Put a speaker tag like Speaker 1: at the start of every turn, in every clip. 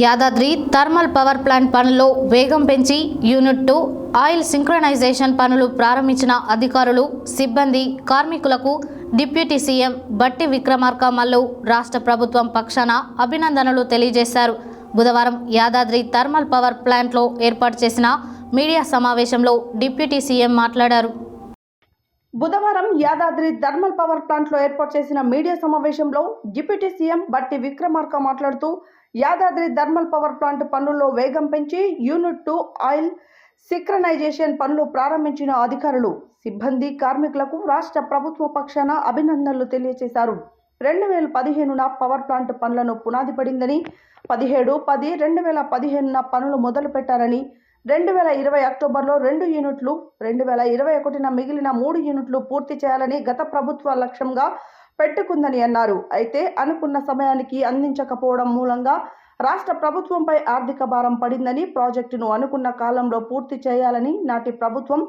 Speaker 1: Yadadri thermal power plant పనుల్లో వేగం పెంచి యూనిట్ 2 ఆయిల్ సింక్రనైజేషన్ పనులు ప్రారంభించిన అధికారులు, సిబ్బంది, కార్మికులకు డిప్యూటీ సీఎం బట్టి విక్రమార్క మల్లు రాష్ట్ర ప్రభుత్వం పక్షాన అభినందనలు తెలియజేశారు. బుధవారం యాదాద్రి థర్మల్ పవర్ ప్లాంట్లో ఏర్పాటు చేసిన మీడియా సమావేశంలో డిప్యూటీ సీఎం మాట్లాడారు.
Speaker 2: బుధవారం యాదాద్రి థర్మల్ పవర్ ప్లాంట్లో ఏర్పాటు చేసిన మీడియా సమావేశంలో డిప్యూటీ సీఎం బట్టి విక్రమార్క మాట్లాడుతూ యాదాద్రి థర్మల్ పవర్ ప్లాంట్ పనుల్లో వేగం పెంచి యూనిట్ 2 ఆయిల్ సింక్రనైజేషన్ పనులు ప్రారంభించిన అధికారులు, సిబ్బంది, కార్మికులకు రాష్ట్ర ప్రభుత్వ పక్షాన అభినందనలు తెలియజేశారు. 2015న పవర్ ప్లాంట్ పనులను పునాది పడిందని, 17/10/2015న పనులు మొదలు పెట్టారని, 2020 అక్టోబర్లో 2 యూనిట్లు, 2021న మిగిలిన 3 యూనిట్లు పూర్తి చేయాలని గత ప్రభుత్వ లక్ష్యంగా పెట్టుకుందని అన్నారు. అయితే అనుకున్న సమయానికి అందించకపోవడం మూలంగా రాష్ట్ర ప్రభుత్వంపై ఆర్థిక భారం పడిందని, ప్రాజెక్టును అనుకున్న కాలంలో పూర్తి చేయాలని నాటి ప్రభుత్వం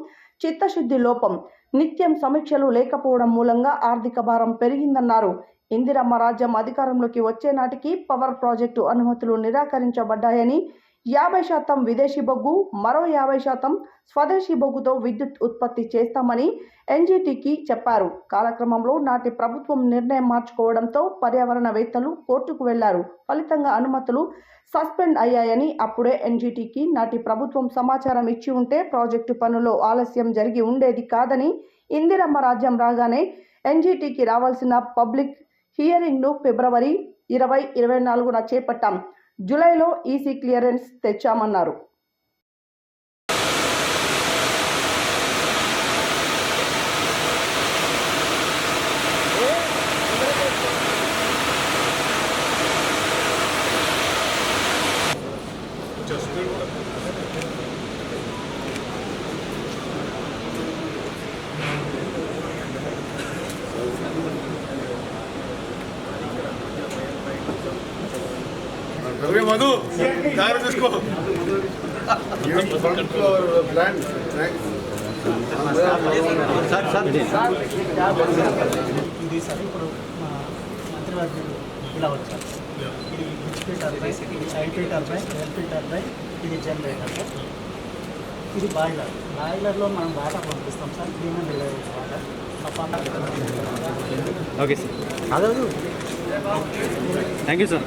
Speaker 2: చిత్తశుద్ధి లోపం, నిత్యం సమీక్షలు లేకపోవడం మూలంగా ఆర్థిక భారం పెరిగిందన్నారు. ఇందిరమ్మ రాజ్యం అధికారంలోకి వచ్చే నాటికి పవర్ ప్రాజెక్టు అనుమతులు నిరాకరించబడ్డాయని, 50% విదేశీ బొగ్గు, మరో 50% స్వదేశీ బొగ్గుతో విద్యుత్ ఉత్పత్తి చేస్తామని ఎన్జీటీకి చెప్పారు. కాలక్రమంలో నాటి ప్రభుత్వం నిర్ణయం మార్చుకోవడంతో పర్యావరణవేత్తలు కోర్టుకు వెళ్లారు. ఫలితంగా అనుమతులు సస్పెండ్ అయ్యాయని, అప్పుడే ఎన్జీటీకి నాటి ప్రభుత్వం సమాచారం ఇచ్చి ఉంటే ప్రాజెక్టు పనుల్లో ఆలస్యం జరిగి ఉండేది కాదని, ఇందిరమ్మ రాజ్యం రాగానే ఎన్జీటీకి రావాల్సిన పబ్లిక్ హియరింగ్ను ఫిబ్రవరి 2024న చేపట్టాం. జూలైలో ఈసీ క్లియరెన్స్ తెచ్చామన్నారు.
Speaker 3: మధు జాగ్రత్త తీసుకో.
Speaker 4: ఇది సార్ ఇప్పుడు మంత్రివర్గం ఇలా వచ్చారు. ఇది హెచ్పీ టర్బైన్, ఇది ఐపీ టర్బైన్, ఎల్పీ టర్బైన్, ఇది జనరేటర్, ఇది బాయిలర్. బాయిలర్లో మనం వాటర్ పంపిస్తాం సార్, దీని Reliance water.
Speaker 5: Okay sir, thank you sir.